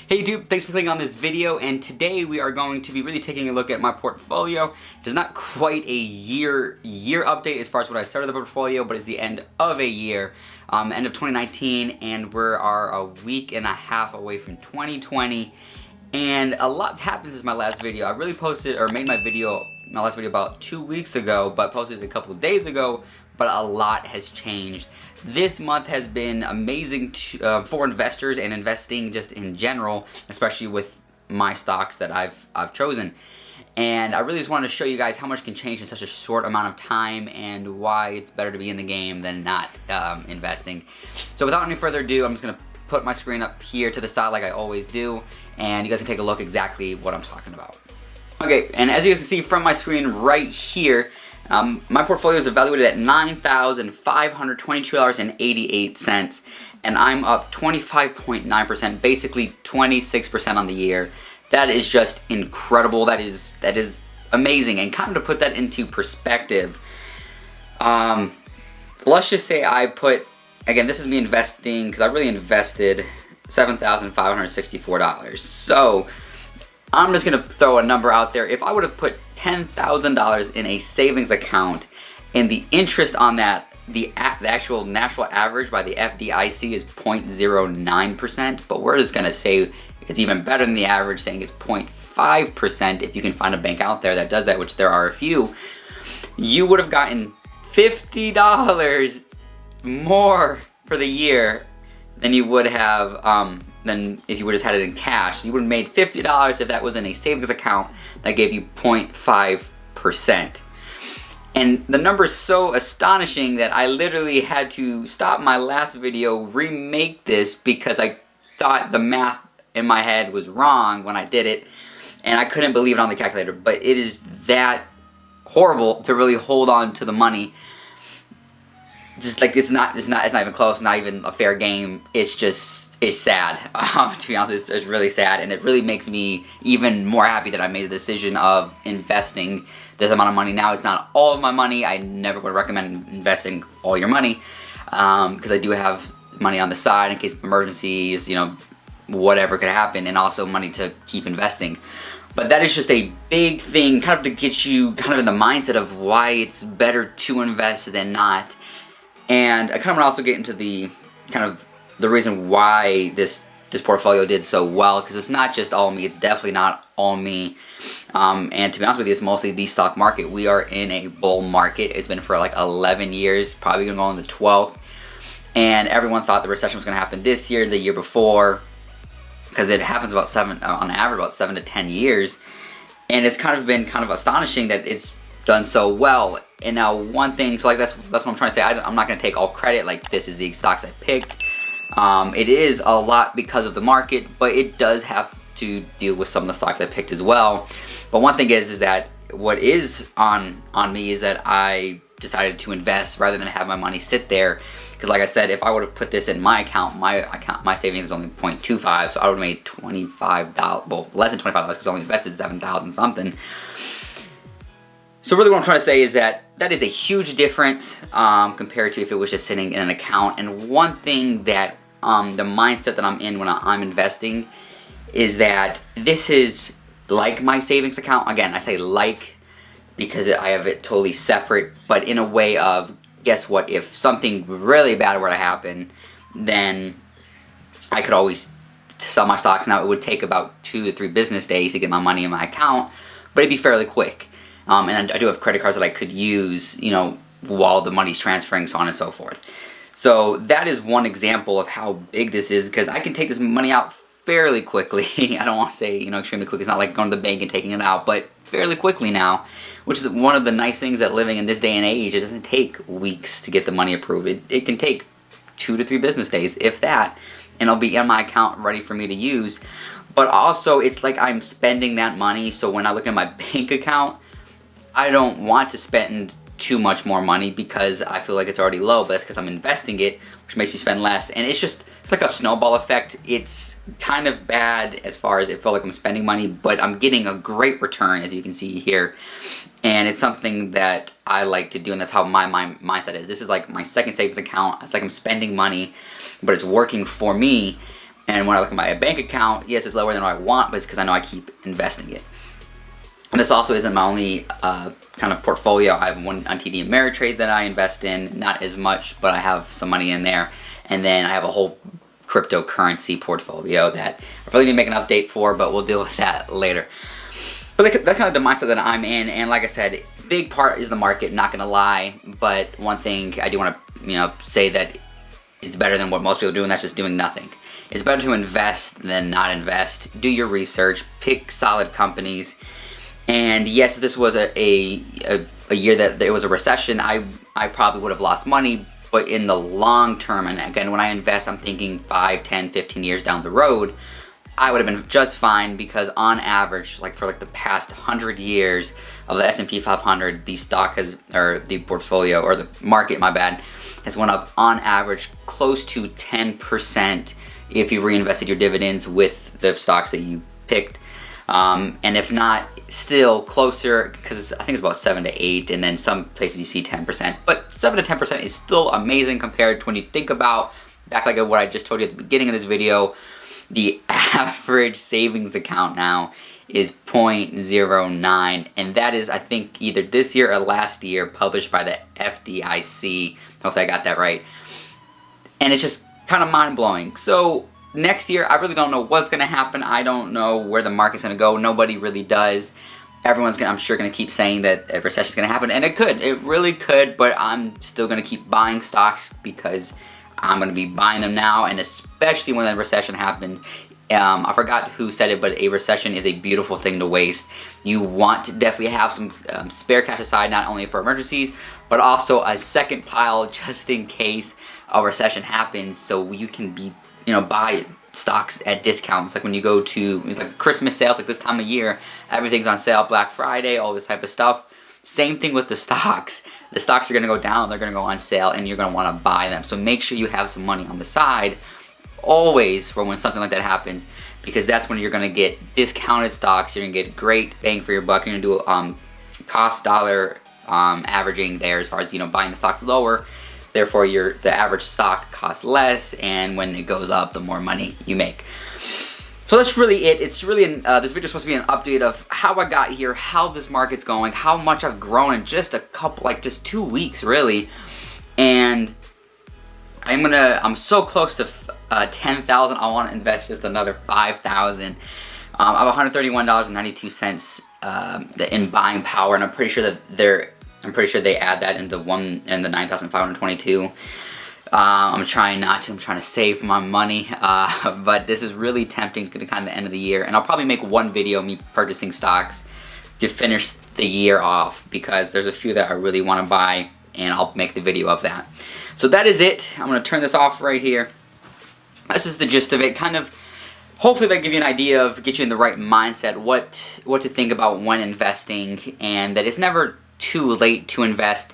Hey YouTube, thanks for clicking on this video, and today we are going to be really taking a look at my portfolio. It's not quite a year update as far as when I started the portfolio, but it's the end of a year, end of 2019, and we are a week and a half away from 2020, and a lot's happened since my last video. I really posted, or made my last video about 2 weeks ago, but posted it a couple of days ago, but a lot has changed. This month has been amazing for investors and investing just in general, especially with my stocks that I've chosen. And I really just wanted to show you guys how much can change in such a short amount of time and why it's better to be in the game than not investing. So without any further ado, I'm just gonna put my screen up here to the side like I always do, and you guys can take a look exactly what I'm talking about. Okay, and as you guys can see from my screen right here, my portfolio is evaluated at $9,522.88, and I'm up 25.9%, basically 26% on the year. That is just incredible. That is amazing. And kind of to put that into perspective, let's just say I put, again, this is me investing, because I really invested $7,564. So I'm just gonna throw a number out there. If I would have put $10,000 in a savings account, and the interest on that, the actual national average by the FDIC is 0.09%, but we're just gonna say it's even better than the average, saying it's 0.5%. If you can find a bank out there that does that, which there are a few, you would have gotten $50 more for the year than you would have than if you would have had it in cash. You would have made $50 if that was in a savings account that gave you 0.5%. And the number is so astonishing that I literally had to stop my last video, remake this, because I thought the math in my head was wrong when I did it, and I couldn't believe it on the calculator. But it is that horrible to really hold on to the money. Just like it's not even close, not even a fair game. It's sad. To be honest, it's really sad, and it really makes me even more happy that I made the decision of investing this amount of money. Now it's not all of my money. I never would recommend investing all your money, because I do have money on the side in case of emergencies, you know, whatever could happen, and also money to keep investing. But that is just a big thing, kind of to get you kind of in the mindset of why it's better to invest than not. And I kind of want to also get into the kind of the reason why this portfolio did so well, because it's not just all me. It's definitely not all me. And to be honest with you, it's mostly the stock market. We are in a bull market. It's been for like 11 years, probably going to go on the 12th. And everyone thought the recession was going to happen this year, the year before, because it happens about on average, about 7 to 10 years. And it's kind of been kind of astonishing that it's done so well. And now one thing, so like that's what I'm trying to say. I'm not going to take all credit, like this is the stocks I picked. It is a lot because of the market, but it does have to deal with some of the stocks I picked as well. But one thing is that what is on me is that I decided to invest rather than have my money sit there. Because like I said, if I would have put this in my account, my savings is only 0.25, so I would have made $25, well, less than $25 because I only invested 7,000 something. So really what I'm trying to say is that is a huge difference compared to if it was just sitting in an account. And one thing that the mindset that I'm in when I'm investing is that this is like my savings account. Again, I say like because I have it totally separate, but in a way of, guess what, if something really bad were to happen, then I could always sell my stocks. Now it would take about 2 to 3 business days to get my money in my account, but it'd be fairly quick. And I do have credit cards that I could use, you know, while the money's transferring, so on and so forth. So that is one example of how big this is, because I can take this money out fairly quickly. I don't want to say, you know, extremely quick. It's not like going to the bank and taking it out, but fairly quickly now, which is one of the nice things that living in this day and age. It doesn't take weeks to get the money approved. It can take 2 to 3 business days, if that, and it'll be in my account ready for me to use. But also, it's like I'm spending that money, so when I look at my bank account, I don't want to spend too much more money because I feel like it's already low, but that's because I'm investing it, which makes me spend less. And it's like a snowball effect. It's kind of bad as far as it feels like I'm spending money, but I'm getting a great return, as you can see here. And it's something that I like to do, and that's how my mindset is. This is like my second savings account. It's like I'm spending money, but it's working for me. And when I look at my bank account, yes, it's lower than what I want, but it's because I know I keep investing it. And this also isn't my only kind of portfolio. I have one on TD Ameritrade that I invest in, not as much, but I have some money in there. And then I have a whole cryptocurrency portfolio that I really need to make an update for, but we'll deal with that later. But that's kind of the mindset that I'm in, and like I said, big part is the market, not gonna lie, but one thing I do want to, say that it's better than what most people do, and that's just doing nothing. It's better to invest than not invest. Do your research, pick solid companies, and yes, if this was a year that there was a recession, I probably would have lost money, but in the long term, and again, when I invest, I'm thinking 5, 10, 15 years down the road, I would have been just fine, because on average, for the past 100 years of the S&P 500, the stock has, or the portfolio, or the market, my bad, has went up on average close to 10% if you reinvested your dividends with the stocks that you picked. And if not, still closer, because I think it's about 7 to 8, and then some places you see 10%. But 7 to 10% is still amazing compared to when you think about, back like what I just told you at the beginning of this video, the average savings account now is 0.09, and that is, I think, either this year or last year, published by the FDIC. Hopefully I got that right. And it's just kind of mind-blowing. So next year, I really don't know what's going to happen. I don't know where the market's going to go. Nobody really does. Everyone's I'm sure going to keep saying that a recession is going to happen, and it could. It really could, but I'm still going to keep buying stocks because I'm going to be buying them now, and especially when the recession happened. I forgot who said it, but a recession is a beautiful thing to waste. You want to definitely have some spare cash aside, not only for emergencies, but also a second pile just in case a recession happens, so you can be, buy stocks at discounts. Like when you go to Christmas sales, like this time of year, everything's on sale, Black Friday, all this type of stuff. Same thing with the stocks. The stocks are going to go down, they're going to go on sale, and you're going to want to buy them. So make sure you have some money on the side, always, for when something like that happens, because that's when you're going to get discounted stocks. You're going to get great bang for your buck. You're going to do cost dollar averaging there, as far as buying the stocks lower. Therefore, the average stock costs less, and when it goes up, the more money you make. So that's really it. It's really this video is supposed to be an update of how I got here, how this market's going, how much I've grown in just just 2 weeks, really. And I'm so close to 10,000. I want to invest just another 5,000. I have $131.92 in buying power, and I'm pretty sure that they add that into the 9,522. I'm trying not to. I'm trying to save my money, but this is really tempting to kind of the end of the year, and I'll probably make one video me purchasing stocks to finish the year off, because there's a few that I really want to buy, and I'll make the video of that. So that is it. I'm going to turn this off right here. That's just the gist of it. Kind of, hopefully that give you an idea of, get you in the right mindset, what to think about when investing, and that it's never too late to invest.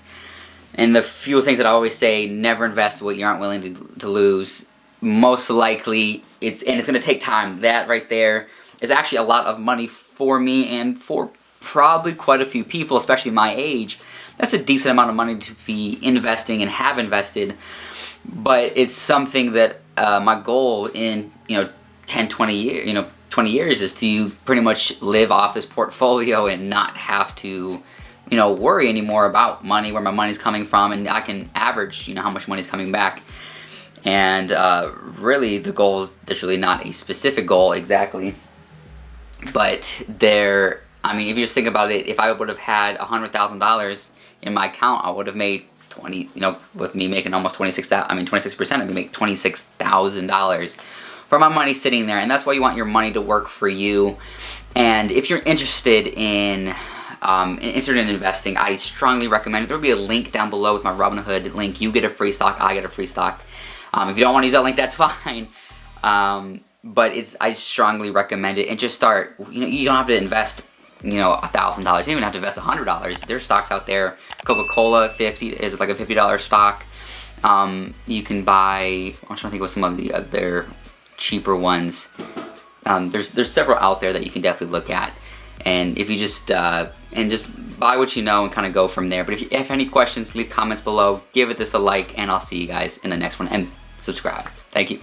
And the few things that I always say, never invest what you aren't willing to lose. Most likely, it's going to take time. That right there is actually a lot of money for me, and for probably quite a few people, especially my age. That's a decent amount of money to be investing and have invested. But it's something that my goal in 10, 20 years, 20 years is to pretty much live off this portfolio and not have to worry anymore about money, where my money's coming from, and I can average, how much money's coming back. And really, the goal, there's really not a specific goal exactly, but I mean, if you just think about it, if I would have had $100,000 in my account, I would have made 20, with me making almost 26%, I'd make $26,000 for my money sitting there. And that's why you want your money to work for you. And if you're interested in investing, I strongly recommend it. There'll be a link down below with my Robinhood link. You get a free stock, I get a free stock. If you don't want to use that link, that's fine. But I strongly recommend it, and just start. You don't have to invest, $1,000. You don't even have to invest $100. There's stocks out there. Coca-Cola is like a $50 stock. You can buy. I'm trying to think of some of the other cheaper ones. There's several out there that you can definitely look at. And if you just buy what you know and kind of go from there. But if you have any questions, leave comments below. Give this a like, and I'll see you guys in the next one. And subscribe. Thank you.